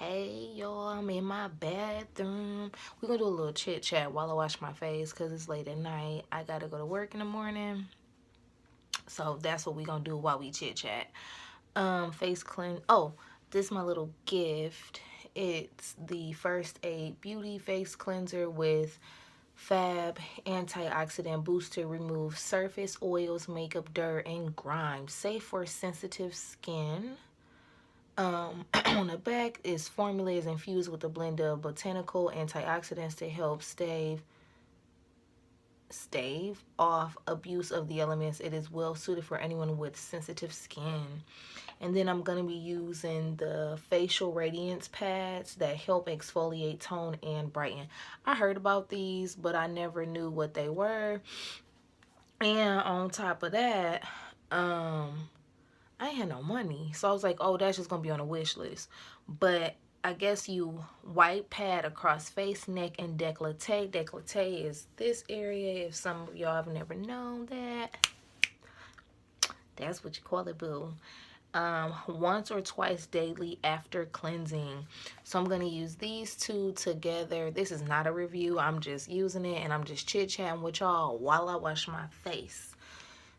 Hey y'all, I'm in my bathroom. We're gonna do a little chit chat while I wash my face because it's late at night. I gotta go to work in the morning. So that's what we're gonna do while we chit chat. Face cleanse. Oh, this is my little gift. It's the First Aid Beauty Face Cleanser with Fab Antioxidant Booster. Removes surface oils, makeup, dirt, and grime. Safe for sensitive skin. On the back is formula is infused with a blend of botanical antioxidants to help stave off abuse of the elements. It is well suited for anyone with sensitive skin. And then I'm going to be using the facial radiance pads that help exfoliate, tone, and brighten. I heard about these, but I never knew what they were. And on top of that, I ain't had no money. So I was like, oh, that's just going to be on a wish list. But I guess you white pad across face, neck, and décolleté. Décolleté is this area. If some of y'all have never known that, that's what you call it, boo. Once or twice daily after cleansing. So I'm going to use these two together. This is not a review. I'm just using it and I'm just chit-chatting with y'all while I wash my face.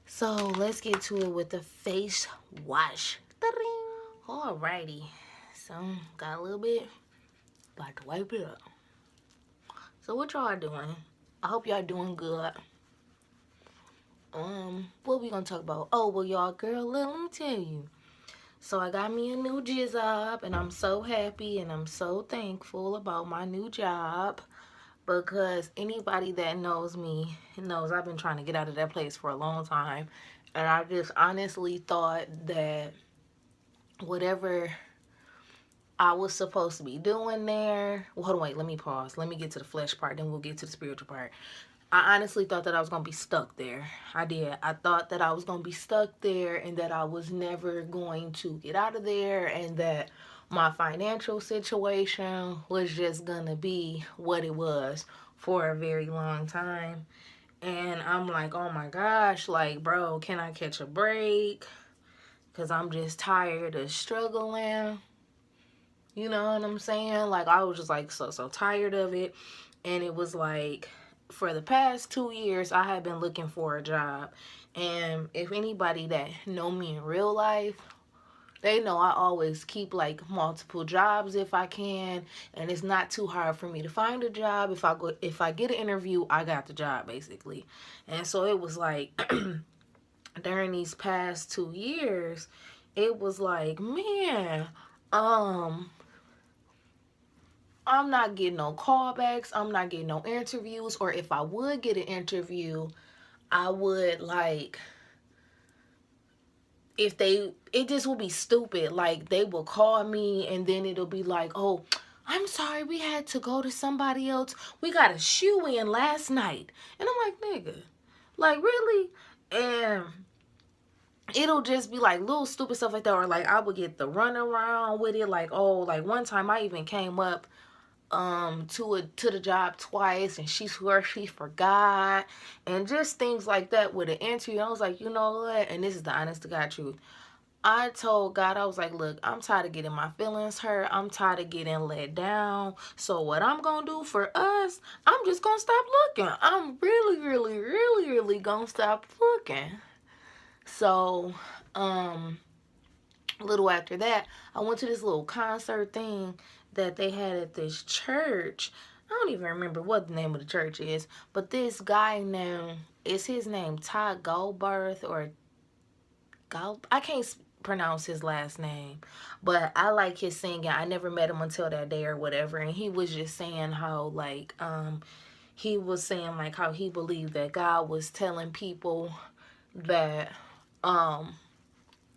So let's get to it with the face wash. Alrighty. So got a little bit. About to wipe it up. So what y'all doing? I hope y'all doing good. What we gonna talk about? Oh, well, y'all, girl, let me tell you. So I got me a new job, and I'm so happy and I'm so thankful about my new job because anybody that knows me knows I've been trying to get out of that place for a long time. And I just honestly thought that whatever I was supposed to be doing there. Well, hold on, wait, let me pause. Let me get to the flesh part, then we'll get to the spiritual part. I honestly thought that I was going to be stuck there. I did. I thought that I was going to be stuck there and that I was never going to get out of there and that my financial situation was just going to be what it was for a very long time. And I'm like, oh my gosh, like, bro, can I catch a break? Because I'm just tired of struggling. You know what I'm saying? Like, I was just like so tired of it. And it was like, for the past 2 years, I had been looking for a job. And if anybody that know me in real life, they know I always keep like multiple jobs if I can. And it's not too hard for me to find a job. If I get an interview, I got the job basically. And so it was like during these past 2 years, it was like, man, I'm not getting no callbacks. I'm not getting no interviews. Or if I would get an interview, I would like, it just would be stupid. Like, they will call me and then it'll be like, oh, I'm sorry, we had to go to somebody else. We got a shoe in last night. And I'm like, nigga, like, really? And it'll just be like little stupid stuff like that. Or like, I would get the run around with it. Like, oh, like one time I even came up to the job twice and she swore she forgot and just things like that with an interview. I was like, you know what, and this is the honest to God truth, I told God, I was like, look, I'm tired of getting my feelings hurt. I'm tired of getting let down. So what I'm gonna do for us, I'm just gonna stop looking. I'm really gonna stop looking. So a little after that, I went to this little concert thing that they had at this church. I don't even remember what the name of the church is, but this guy now, is his name Todd Goldberth or I can't pronounce his last name, but I like his singing. I never met him until that day or whatever, and he was just saying how like he was saying like how he believed that God was telling people that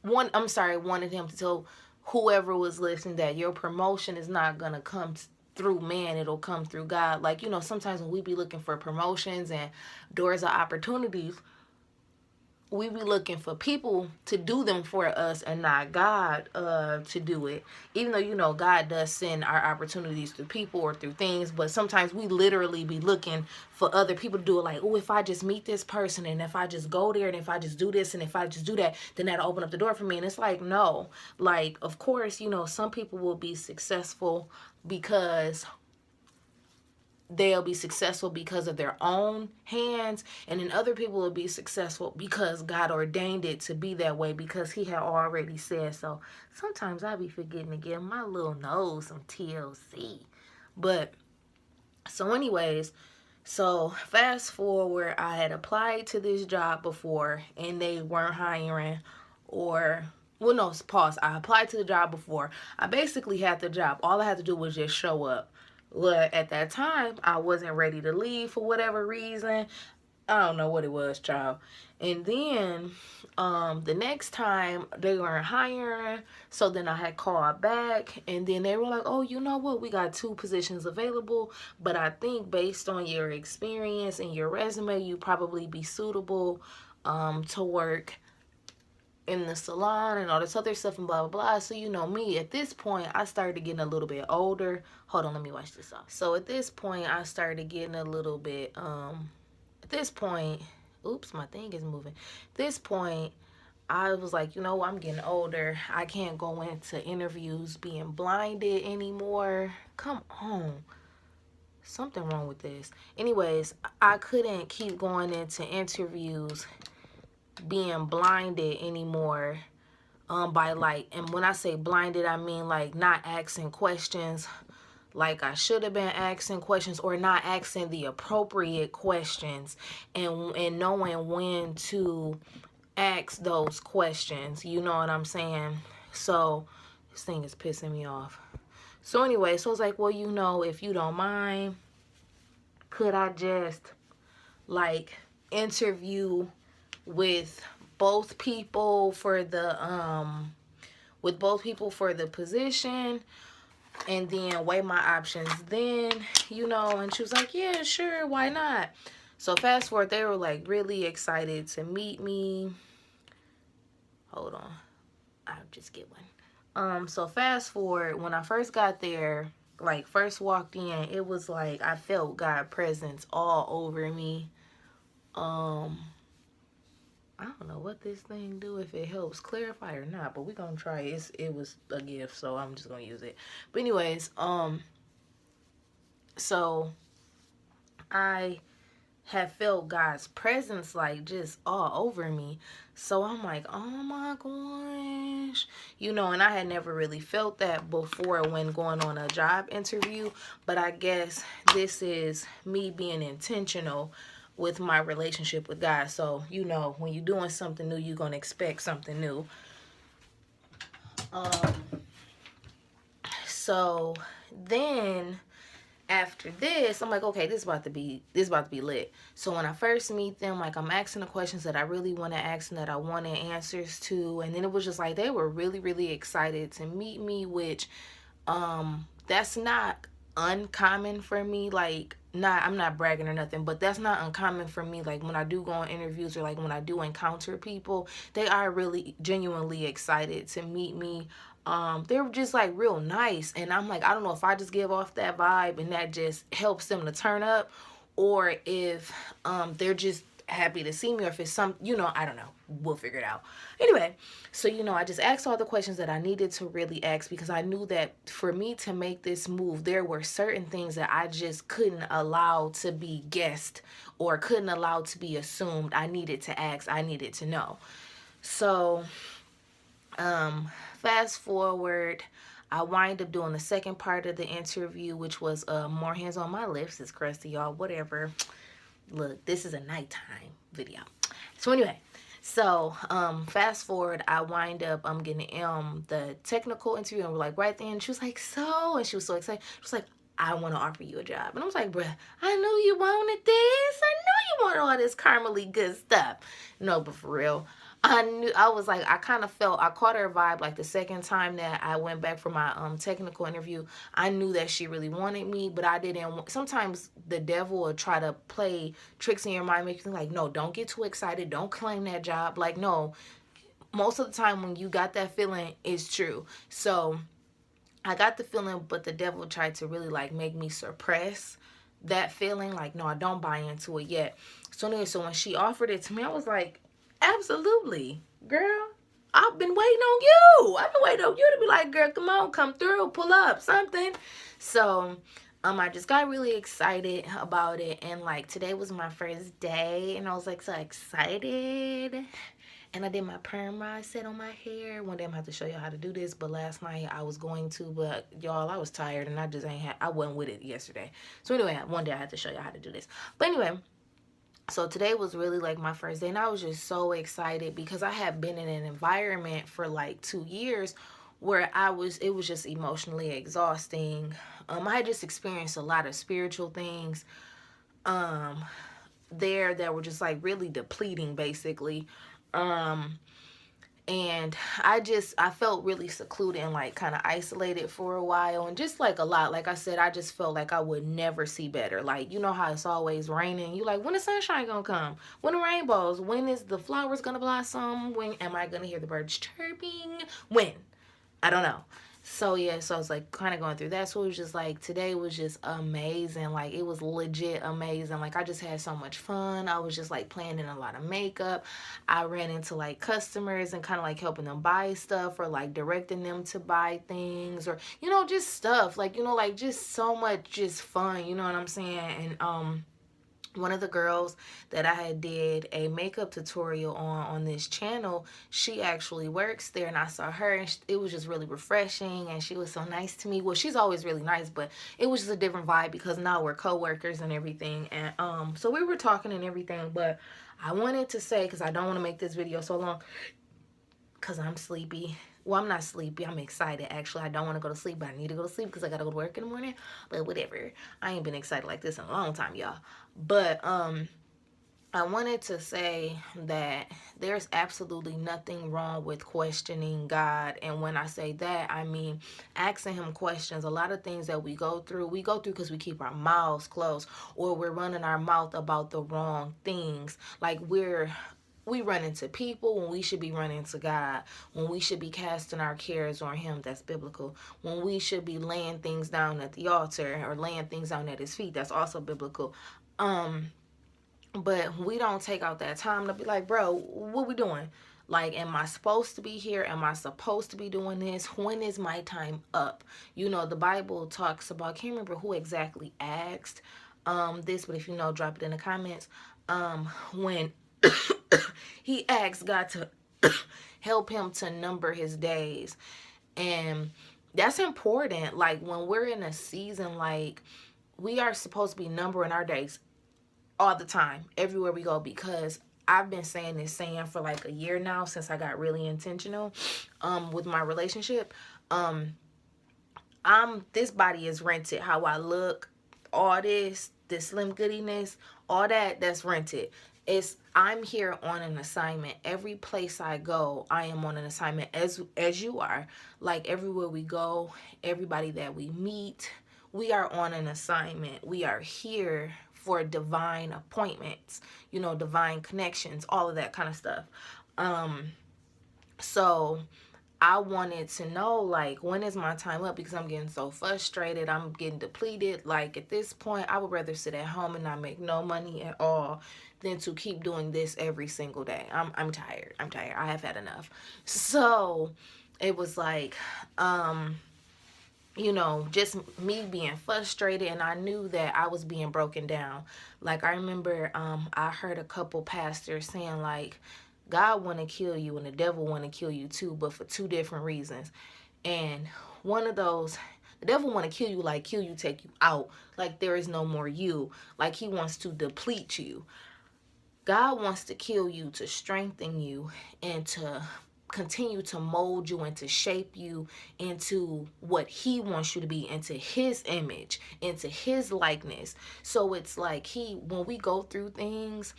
wanted him to tell whoever was listening that your promotion is not gonna come through man, it'll come through God. Like, you know, sometimes when we be looking for promotions and doors of opportunities, we be looking for people to do them for us and not God to do it. Even though, you know, God does send our opportunities through people or through things, but sometimes we literally be looking for other people to do it. Like, oh, if I just meet this person, and if I just go there, and if I just do this, and if I just do that, then that'll open up the door for me. And it's like, no. Like, of course, you know, some people will be successful because they'll be successful because of their own hands, and then other people will be successful because God ordained it to be that way, because he had already said so. Sometimes I be forgetting to give my little nose some TLC. But so anyways, so fast forward, I had applied to this job before and they weren't hiring. Or well, no, pause. I applied to the job before. I basically had the job. All I had to do was just show up. Well, at that time, I wasn't ready to leave for whatever reason. I don't know what it was, child. And then the next time they weren't hiring, so then I had called back, and then they were like, oh, you know what, we got 2 positions available, but I think based on your experience and your resume, you probably be suitable to work in the salon and all this other stuff and blah blah blah. So you know me, at this point I started getting a little bit older. Hold on, let me wash this off. So at this point I started getting a little bit at this point, oops, my thing is moving. At this point I was like, you know, I'm getting older. I can't go into interviews being blinded anymore. Come on. Something wrong with this. Anyways, I couldn't keep going into interviews being blinded anymore by like, and when I say blinded, I mean like not asking questions like I should have been asking questions, or not asking the appropriate questions, and knowing when to ask those questions, you know what I'm saying? So this thing is pissing me off. So anyway, so I was like, well, you know, if you don't mind, could I just like interview with both people for the position, and then weigh my options then, you know? And she was like, yeah, sure, why not? So fast forward, they were like really excited to meet me. Hold on, I'll just get one. So fast forward, when I first got there, like first walked in, it was like I felt God presence all over me. I don't know what this thing do, if it helps clarify or not, but we're gonna try it. It was a gift, so I'm just gonna use it. But anyways, so I have felt God's presence like just all over me. So I'm like, oh my gosh, you know, and I had never really felt that before when going on a job interview, but I guess this is me being intentional with my relationship with God. So, you know, when you're doing something new, you're going to expect something new. So then after this, I'm like, okay, this is about to be lit. So when I first meet them, like I'm asking the questions that I really want to ask and that I wanted answers to. And then it was just like, they were really, really excited to meet me, which that's not uncommon for me. Like, I'm not bragging or nothing, but that's not uncommon for me. Like when I do go on interviews, or like when I do encounter people, they are really genuinely excited to meet me. They're just like real nice, and I'm like, I don't know if I just give off that vibe and that just helps them to turn up, or if they're just happy to see me, or if it's some, you know, I don't know, we'll figure it out. Anyway, so you know, I just asked all the questions that I needed to really ask, because I knew that for me to make this move, there were certain things that I just couldn't allow to be guessed, or couldn't allow to be assumed. I needed to ask, I needed to know. So fast forward, I wind up doing the second part of the interview, which was more hands on my lips. It's crusty, y'all, whatever. Look, this is a nighttime video. So anyway, so fast forward, I wind up getting the technical interview, and we're like right then, she was like, so, and she was so excited. She was like, I want to offer you a job. And I was like, bruh, I knew you wanted this. I knew you wanted all this caramely good stuff. No, but for real, I knew, I was like, I kind of felt, I caught her vibe like the second time that I went back for my technical interview. I knew that she really wanted me, but I didn't. Sometimes the devil will try to play tricks in your mind, make you think like, no, don't get too excited, don't claim that job. Like, no, most of the time when you got that feeling, it's true. So I got the feeling, but the devil tried to really like make me suppress that feeling. Like, no, I don't buy into it yet. So anyway, so when she offered it to me, I was like, absolutely, girl. I've been waiting on you. I've been waiting on you to be like, girl, come on, come through, pull up, something. So I just got really excited about it. And like today was my first day, and I was like so excited. And I did my perm rod set on my hair. One day I'm gonna have to show y'all how to do this, but last night I was going to, but y'all, I was tired and I just I wasn't with it yesterday. So anyway, one day I had to show y'all how to do this. But anyway, so today was really like my first day, and I was just so excited because I had been in an environment for like 2 years where it was just emotionally exhausting. I had just experienced a lot of spiritual things there that were just like really depleting basically. And I felt really secluded and like kind of isolated for a while, and just like a lot, like I said, I just felt like I would never see better. Like, you know how it's always raining, you like, when the sunshine gonna come, when the rainbows, when is the flowers gonna blossom, when am I gonna hear the birds chirping, when, I don't know. So yeah, so I was like kind of going through that. So it was just like today was just amazing. Like it was legit amazing. Like I just had so much fun. I was just like planning a lot of makeup. I ran into like customers and kind of like helping them buy stuff or like directing them to buy things, or you know, just stuff like, you know, like just so much just fun, you know what I'm saying? And one of the girls that I had did a makeup tutorial on this channel, she actually works there, and I saw her, and it was just really refreshing, and she was so nice to me. Well, she's always really nice, but it was just a different vibe because now we're co-workers and everything. And so we were talking and everything, but I wanted to say, because I don't want to make this video so long because I'm sleepy. Well, I'm not sleepy. I'm excited, actually. I don't want to go to sleep, but I need to go to sleep because I got to go to work in the morning. But whatever. I ain't been excited like this in a long time, y'all. But I wanted to say that there's absolutely nothing wrong with questioning God. And when I say that, I mean asking him questions. A lot of things that we go through because we keep our mouths closed, or we're running our mouth about the wrong things. Like we run into people when we should be running to God, when we should be casting our cares on him. That's biblical. When we should be laying things down at the altar or laying things down at his feet. That's also biblical. But we don't take out that time to be like, bro, what we doing? Like, am I supposed to be here? Am I supposed to be doing this? When is my time up? You know, the Bible talks about, I can't remember who exactly asked this, but if you know, drop it in the comments. When he asked God to help him to number his days. And that's important. Like when we're in a season, like we are supposed to be numbering our days all the time, everywhere we go, because I've been saying this saying for like a year now, since I got really intentional with my relationship. This body is rented. How I look, all this slim goodiness, all that's rented. I'm here on an assignment. Every place I go, I am on an assignment, as you are. Like everywhere we go, everybody that we meet, we are on an assignment. We are here for divine appointments, you know, divine connections, all of that kind of stuff. So I wanted to know, like, when is my time up? Because I'm getting so frustrated. I'm getting depleted. Like, at this point, I would rather sit at home and not make no money at all than to keep doing this every single day. I'm tired. I'm tired. I have had enough. So it was like, you know, just me being frustrated, and I knew that I was being broken down. Like, I remember I heard a couple pastors saying, like, God want to kill you and the devil want to kill you too, but for two different reasons. And one of those, the devil want to kill you, like kill you, take you out, like there is no more you, like he wants to deplete you. God wants to kill you to strengthen you and to continue to mold you and to shape you into what he wants you to be, into his image, into his likeness. So it's like when we go through things,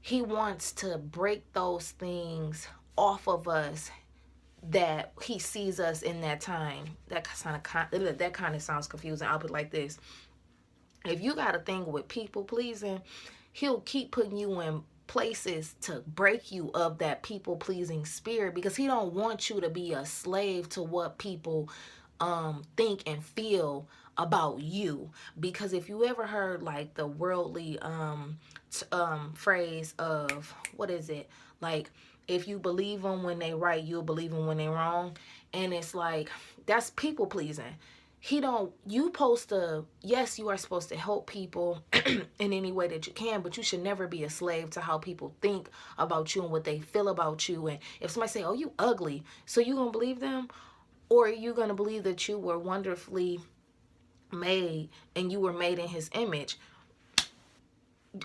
he wants to break those things off of us that he sees us in that time. That kind of sounds confusing. I'll put it like this. If you got a thing with people pleasing, he'll keep putting you in places to break you of that people pleasing spirit, because he don't want you to be a slave to what people think and feel about you. Because if you ever heard like the worldly phrase of, what is it, like, if you believe them when they right, you'll believe them when they wrong. And it's like, that's people pleasing. You supposed to, yes, you are supposed to help people in any way that you can, but you should never be a slave to how people think about you and what they feel about you. And if somebody say, oh, you ugly, so you gonna believe them? Or are you gonna believe that you were wonderfully made and you were made in his image?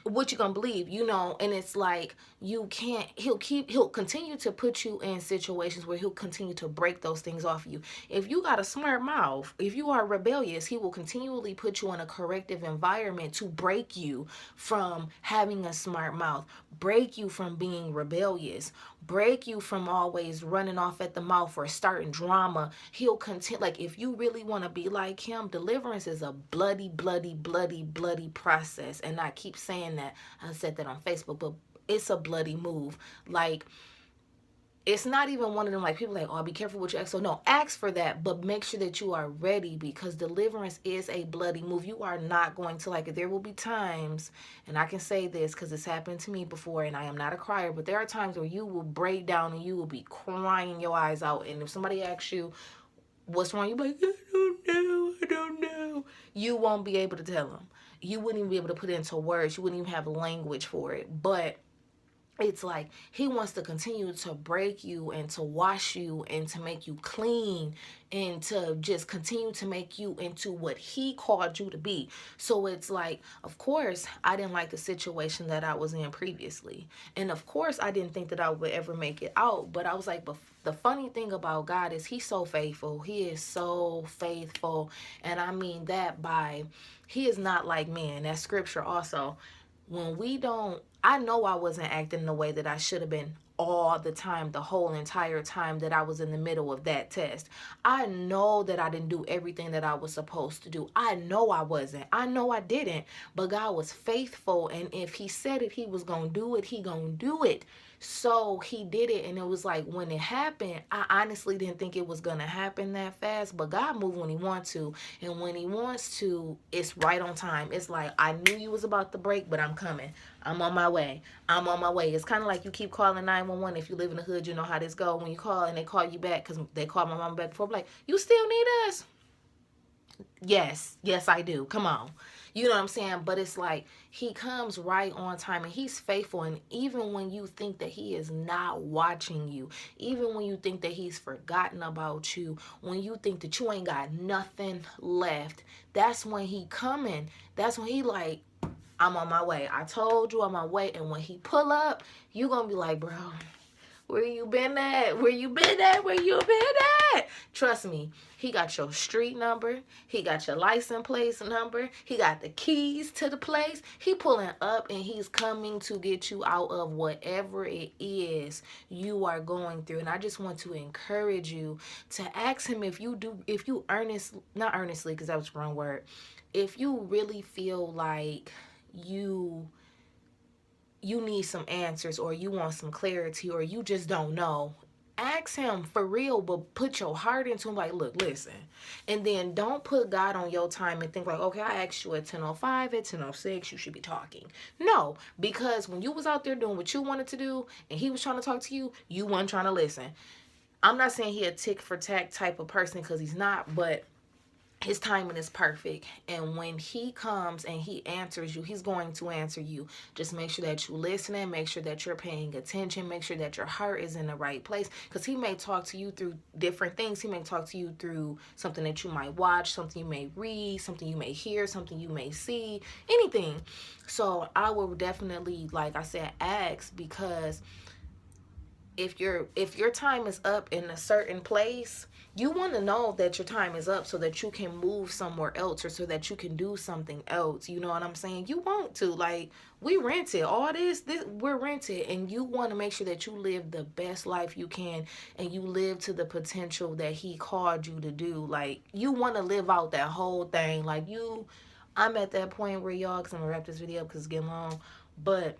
What you gonna believe, and it's like, you can't, he'll continue to put you in situations where he'll continue to break those things off of you. If you got a smart mouth, if you are rebellious, he will continually put you in a corrective environment to break you from having a smart mouth, break you from being rebellious, break you from always running off at the mouth or starting drama. He'll continue, like, if you really want to be like him, deliverance is a bloody process. And I keep saying that, I said that on Facebook, but it's a bloody move. Like, it's not even one of them, like, people like, oh, be careful what you ask. So no, ask for that, but make sure that you are ready, because deliverance is a bloody move. You are not going to like it. There will be times, and I can say this because it's happened to me before, and I am not a crier, but there are times where you will break down and you will be crying your eyes out. And if somebody asks you what's wrong, you're like, I don't know. You won't be able to tell them. You wouldn't even be able to put it into words. You wouldn't even have language for it. But it's like, he wants to continue to break you and to wash you and to make you clean and to just continue to make you into what he called you to be. So it's like, of course, I didn't like the situation that I was in previously. And of course, I didn't think that I would ever make it out. But I was like, but the funny thing about God is he's so faithful. He is so faithful. And I mean that by, he is not like man. That's scripture also. When we don't, I know I wasn't acting the way that I should have been all the time, the whole entire time that I was in the middle of that test. I know that I didn't do everything that I was supposed to do. I know I wasn't. I know I didn't. But God was faithful. And if he said it, he was going to do it. He going to do it. So he did it. And it was like, when it happened, I honestly didn't think it was going to happen that fast. But God moves when he wants to. And when he wants to, it's right on time. It's like, I knew you was about to break, but I'm coming. I'm on my way. I'm on my way. It's kind of like you keep calling 911. If you live in the hood, you know how this go. When you call and they call you back, because they called my mom back before, I'm like, you still need us? Yes, I do. Come on. You know what I'm saying? But it's like, he comes right on time and he's faithful. And even when you think that he is not watching you, even when you think that he's forgotten about you, when you think that you ain't got nothing left, that's when he coming. That's when he like, I'm on my way. I told you I'm on my way. And when he pull up, you gonna be like, bro, where you been at? Where you been at? Where you been at? Trust me, he got your street number. He got your license plate number. He got the keys to the place. He pulling up and he's coming to get you out of whatever it is you are going through. And I just want to encourage you to ask him, if you not earnestly, because that was the wrong word. If you really feel like you need some answers, or you want some clarity, or you just don't know, ask him for real, but put your heart into him. Like, look, listen. And then don't put God on your time and think like, okay, I asked you at 10:05, at 10:06, you should be talking. No, because when you was out there doing what you wanted to do and he was trying to talk to you, you weren't trying to listen. I'm not saying he a tick for tack type of person, because he's not, but his timing is perfect. And when he comes and he answers you, he's going to answer you. Just make sure that you're listening. Make sure that you're paying attention. Make sure that your heart is in the right place, because he may talk to you through different things. He may talk to you through something that you might watch, something you may read, something you may hear, something you may see, anything. So I will definitely, like I said, ask, because if your time is up in a certain place, you want to know that your time is up so that you can move somewhere else, or so that you can do something else. You know what I'm saying? You want to, like, we rented all this we're rented, and you want to make sure that you live the best life you can, and you live to the potential that he called you to do. Like, you want to live out that whole thing. Like, I'm at that point where, y'all, because I'm gonna wrap this video up because it's getting long, but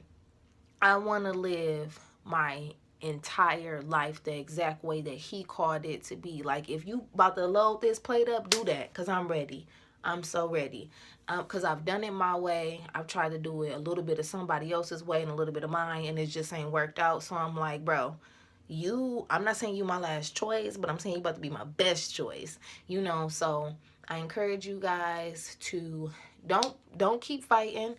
I want to live my entire life the exact way that he called it to be. Like, if you about to load this plate up, do that, because I'm ready. I'm so ready. Because I've done it my way. I've tried to do it a little bit of somebody else's way and a little bit of mine, and it just ain't worked out. So I'm like, bro, I'm not saying you my last choice, but I'm saying you about to be my best choice. You know, so I encourage you guys to don't keep fighting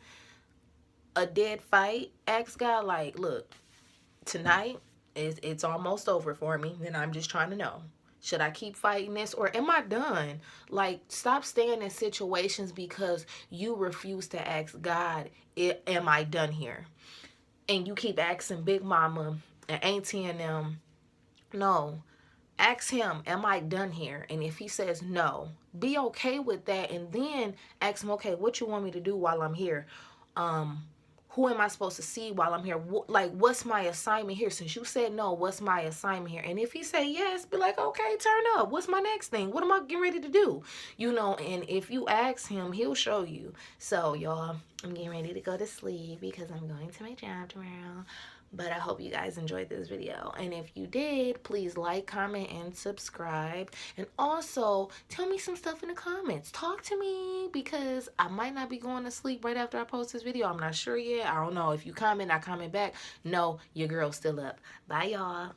a dead fight. Ask God, like, look, tonight it's almost over for me, and I'm just trying to know, should I keep fighting this, or am I done? Like, stop staying in situations because you refuse to ask God, am I done here? And you keep asking Big Mama and Auntie and them. No, ask him, am I done here? And if he says no, be okay with that, and then ask him, okay, what you want me to do while I'm here? Who am I supposed to see while I'm here? Like, what's my assignment here? Since you said no, what's my assignment here? And if he say yes, be like, okay, turn up. What's my next thing? What am I getting ready to do? You know, and if you ask him, he'll show you. So, y'all, I'm getting ready to go to sleep because I'm going to my job tomorrow. But I hope you guys enjoyed this video. And if you did, please like, comment, and subscribe. And also, tell me some stuff in the comments. Talk to me, because I might not be going to sleep right after I post this video. I'm not sure yet. I don't know. If you comment, I comment back. No, your girl's still up. Bye, y'all.